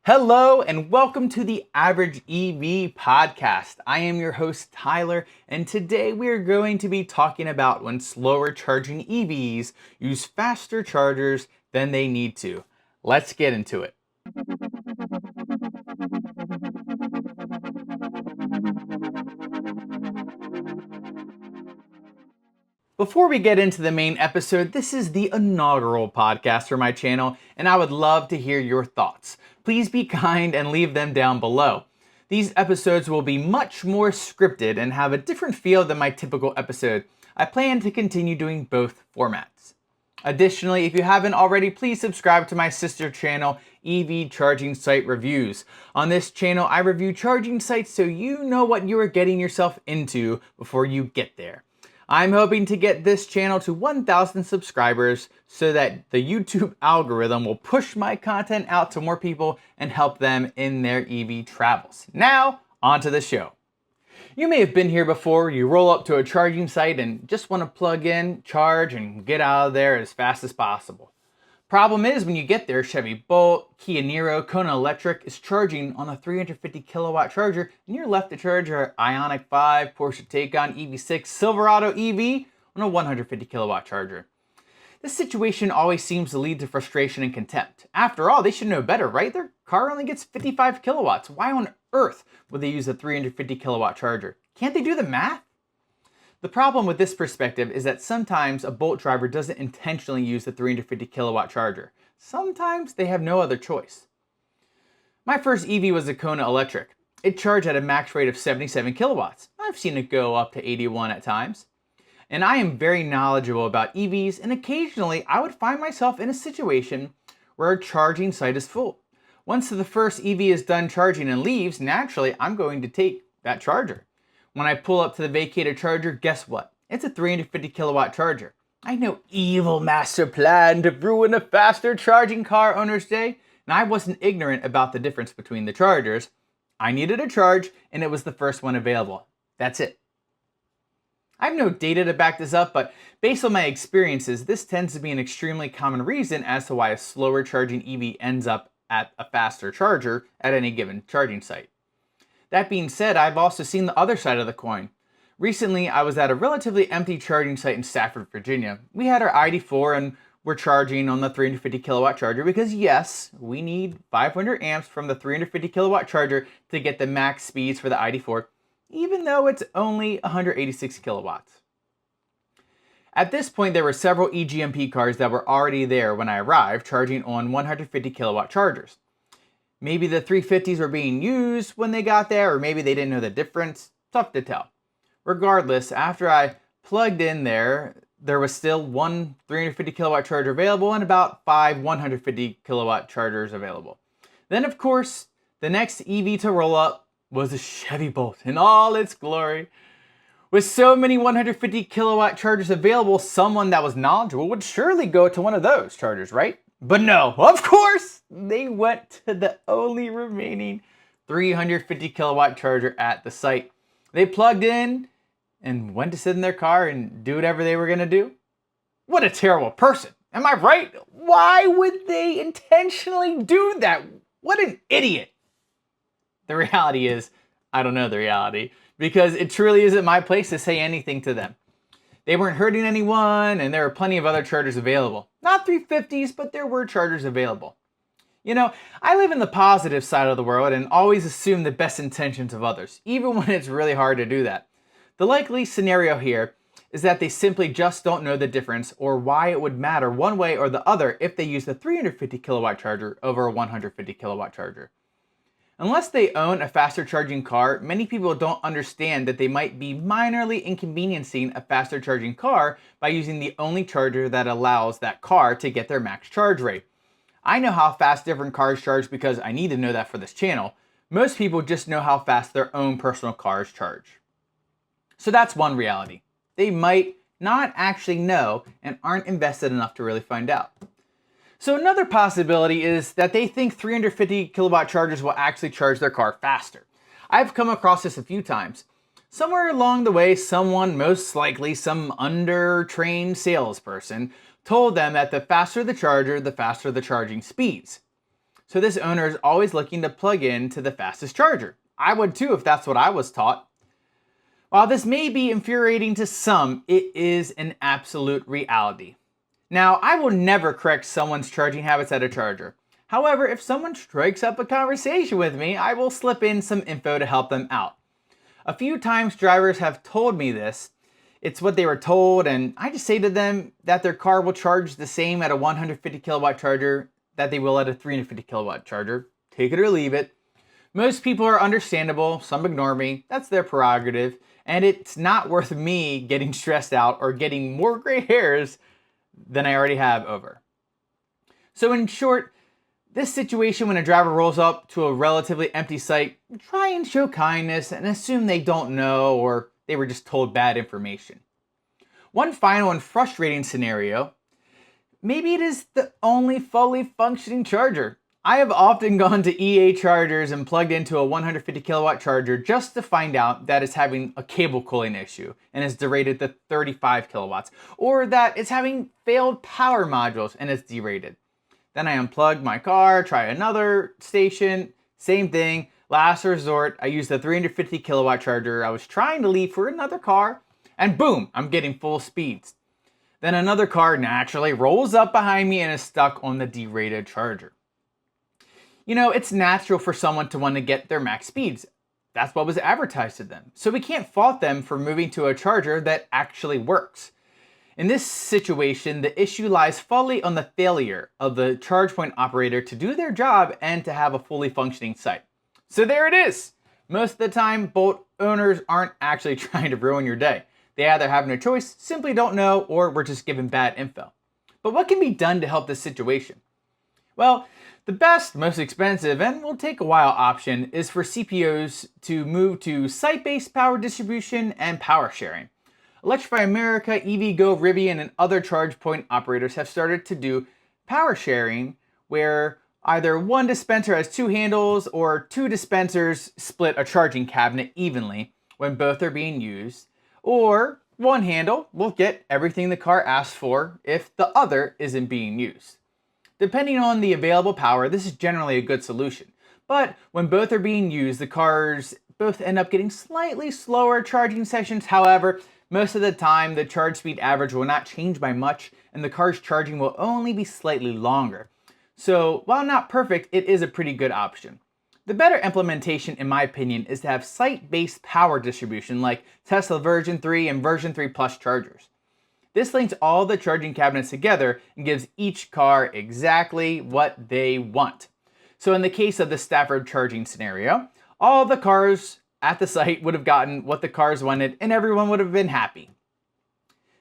Hello and welcome to the Average EV Podcast. I am your host Tyler, and today we are going to be talking about when slower charging EVs use faster chargers than they need to. Let's get into it. Before we get into the main episode, this is the inaugural podcast for my channel, and I would love to hear your thoughts. Please be kind and leave them down below. These episodes will be much more scripted and have a different feel than my typical episode. I plan to continue doing both formats. Additionally, if you haven't already, please subscribe to my sister channel, EV Charging Site Reviews. On this channel, I review charging sites so you know what you are getting yourself into before you get there. I'm hoping to get this channel to 1,000 subscribers so that the YouTube algorithm will push my content out to more people and help them in their EV travels. Now, on to the show. You may have been here before. You roll up to a charging site and just want to plug in, charge, and get out of there as fast as possible. Problem is, when you get there, Chevy Bolt, Kia Niro, Kona Electric is charging on a 350 kilowatt charger, and you're left to charge your Ioniq 5, Porsche Taycan EV6, Silverado EV on a 150 kilowatt charger. This situation always seems to lead to frustration and contempt. After all, they should know better, right? Their car only gets 55 kilowatts. Why on earth would they use a 350 kilowatt charger? Can't they do the math? The problem with this perspective is that sometimes a Bolt driver doesn't intentionally use the 350 kilowatt charger. Sometimes they have no other choice. My first EV was a Kona Electric. It charged at a max rate of 77 kilowatts. I've seen it go up to 81 at times. And I am very knowledgeable about EVs, and occasionally I would find myself in a situation where a charging site is full. Once the first EV is done charging and leaves, naturally I'm going to take that charger. When I pull up to the vacated charger, guess what? It's a 350 kilowatt charger. I had no evil master plan to ruin a faster charging car owner's day, and I wasn't ignorant about the difference between the chargers. I needed a charge, and it was the first one available. That's it. I have no data to back this up, but based on my experiences, this tends to be an extremely common reason as to why a slower charging EV ends up at a faster charger at any given charging site. That being said, I've also seen the other side of the coin. Recently, I was at a relatively empty charging site in Stafford, Virginia. We had our ID4 and we're charging on the 350 kilowatt charger because yes, we need 500 amps from the 350 kilowatt charger to get the max speeds for the ID4, even though it's only 186 kilowatts. At this point, there were several EGMP cars that were already there when I arrived, charging on 150 kilowatt chargers. Maybe the 350s were being used when they got there, or maybe they didn't know the difference. Tough to tell. Regardless, after I plugged in there was still one 350 kilowatt charger available and about 5 150 kilowatt chargers available. Then, of course, the next EV to roll up was a Chevy Bolt in all its glory. With so many 150 kilowatt chargers available, someone that was knowledgeable would surely go to one of those chargers, right? But no, of course, they went to the only remaining 350 kilowatt charger at the site. They plugged in and went to sit in their car and do whatever they were going to do. What a terrible person. Am I right? Why would they intentionally do that? What an idiot. The reality is, I don't know the reality because it truly isn't my place to say anything to them. They weren't hurting anyone, and there were plenty of other chargers available. Not 350s, but there were chargers available. You know, I live in the positive side of the world and always assume the best intentions of others, even when it's really hard to do that. The likely scenario here is that they simply just don't know the difference or why it would matter one way or the other if they use the 350 kilowatt charger over a 150 kilowatt charger. Unless they own a faster charging car, many people don't understand that they might be minorly inconveniencing a faster charging car by using the only charger that allows that car to get their max charge rate. I know how fast different cars charge because I need to know that for this channel. Most people just know how fast their own personal cars charge. So that's one reality. They might not actually know and aren't invested enough to really find out. So another possibility is that they think 350 kilowatt chargers will actually charge their car faster. I've come across this a few times. Somewhere along the way, someone, most likely some under-trained salesperson, told them that the faster the charger, the faster the charging speeds. So this owner is always looking to plug in to the fastest charger. I would too if that's what I was taught. While this may be infuriating to some, it is an absolute reality. Now, I will never correct someone's charging habits at a charger. However, if someone strikes up a conversation with me, I will slip in some info to help them out. A few times drivers have told me this. It's what they were told, and I just say to them that their car will charge the same at a 150 kilowatt charger that they will at a 350 kilowatt charger. Take it or leave it. Most people are understandable, some ignore me, that's their prerogative, and it's not worth me getting stressed out or getting more gray hairs than I already have over. So in short, this situation when a driver rolls up to a relatively empty site, try and show kindness and assume they don't know or they were just told bad information. One final and frustrating scenario, maybe it is the only fully functioning charger. I have often gone to EA chargers and plugged into a 150 kilowatt charger just to find out that it's having a cable cooling issue and is derated to 35 kilowatts, or that it's having failed power modules and it's derated. Then I unplug my car, try another station, same thing. Last resort, I used the 350 kilowatt charger I was trying to leave for another car, and boom, I'm getting full speeds. Then another car naturally rolls up behind me and is stuck on the derated charger. You know, it's natural for someone to want to get their max speeds. That's what was advertised to them. So we can't fault them for moving to a charger that actually works. In this situation, the issue lies fully on the failure of the charge point operator to do their job and to have a fully functioning site. So there it is. Most of the time, boat owners aren't actually trying to ruin your day. They either have no choice, simply don't know, or were just given bad info. But what can be done to help this situation? Well, the best, most expensive, and will take a while option is for CPOs to move to site-based power distribution and power sharing. Electrify America, EVgo, Rivian, and other charge point operators have started to do power sharing where either one dispenser has two handles or two dispensers split a charging cabinet evenly when both are being used, or one handle will get everything the car asks for if the other isn't being used. Depending on the available power, this is generally a good solution. But when both are being used, the cars both end up getting slightly slower charging sessions. However, most of the time, the charge speed average will not change by much, and the car's charging will only be slightly longer. So, while not perfect, it is a pretty good option. The better implementation, in my opinion, is to have site-based power distribution like Tesla version 3 and version 3 Plus chargers. This links all the charging cabinets together and gives each car exactly what they want. So in the case of the Stafford charging scenario, all the cars at the site would have gotten what the cars wanted and everyone would have been happy.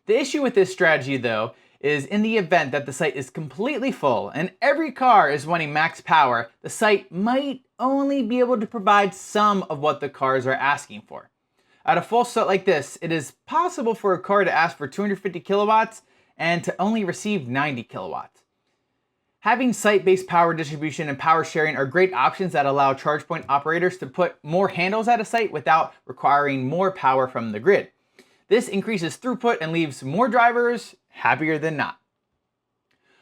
The issue with this strategy though is in the event that the site is completely full and every car is wanting max power, the site might only be able to provide some of what the cars are asking for. At a full site like this, it is possible for a car to ask for 250 kilowatts and to only receive 90 kilowatts. Having site-based power distribution and power sharing are great options that allow charge point operators to put more handles at a site without requiring more power from the grid. This increases throughput and leaves more drivers happier than not.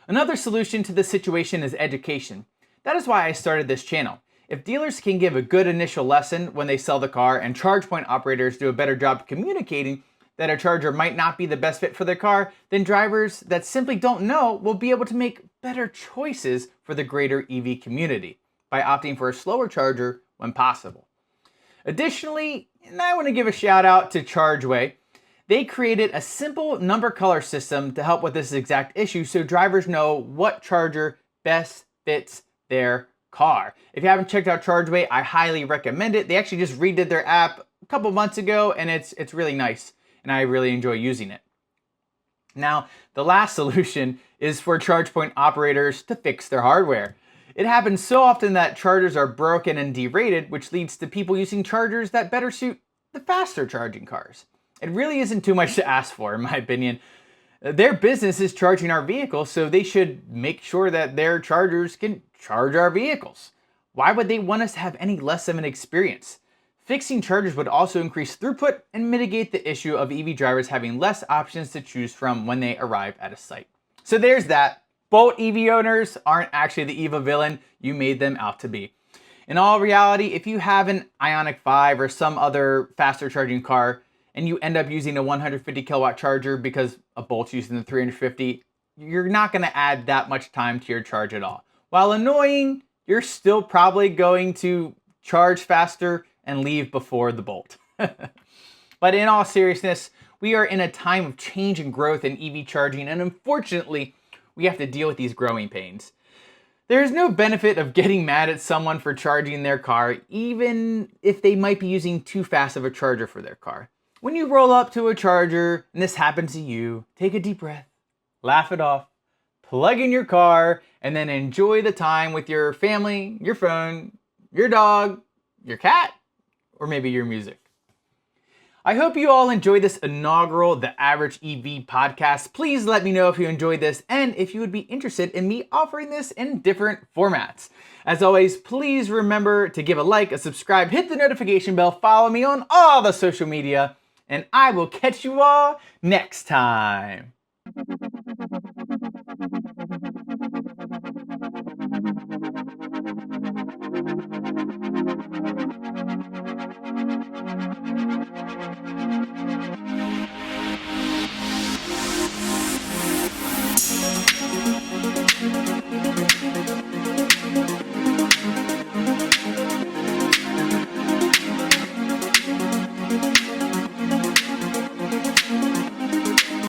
Another solution to this situation is education. That is why I started this channel. If dealers can give a good initial lesson when they sell the car and charge point operators do a better job communicating that a charger might not be the best fit for their car, then drivers that simply don't know will be able to make better choices for the greater EV community by opting for a slower charger when possible. Additionally, and I want to give a shout out to Chargeway. They created a simple number color system to help with this exact issue so drivers know what charger best fits their car. If you haven't checked out Chargeway, I highly recommend it. They actually just redid their app a couple months ago and it's really nice and I really enjoy using it. Now, the last solution is for charge point operators to fix their hardware. It happens so often that chargers are broken and derated, which leads to people using chargers that better suit the faster charging cars. It really isn't too much to ask for, in my opinion. Their business is charging our vehicles, so they should make sure that their chargers can charge our vehicles. Why would they want us to have any less of an experience? Fixing chargers would also increase throughput and mitigate the issue of EV drivers having less options to choose from when they arrive at a site. So there's that. Bolt EV owners aren't actually the evil villain you made them out to be. In all reality, if you have an Ioniq 5 or some other faster charging car and you end up using a 150 kilowatt charger because a Bolt's using the 350, you're not going to add that much time to your charge at all. While annoying, you're still probably going to charge faster and leave before the Bolt. But in all seriousness, we are in a time of change and growth in EV charging, and unfortunately, we have to deal with these growing pains. There is no benefit of getting mad at someone for charging their car, even if they might be using too fast of a charger for their car. When you roll up to a charger and this happens to you, take a deep breath, laugh it off, plug in your car, and then enjoy the time with your family, your phone, your dog, your cat, or maybe your music. I hope you all enjoyed this inaugural The Average EV podcast. Please let me know if you enjoyed this and if you would be interested in me offering this in different formats. As always, please remember to give a like, a subscribe, hit the notification bell, follow me on all the social media, and I will catch you all next time.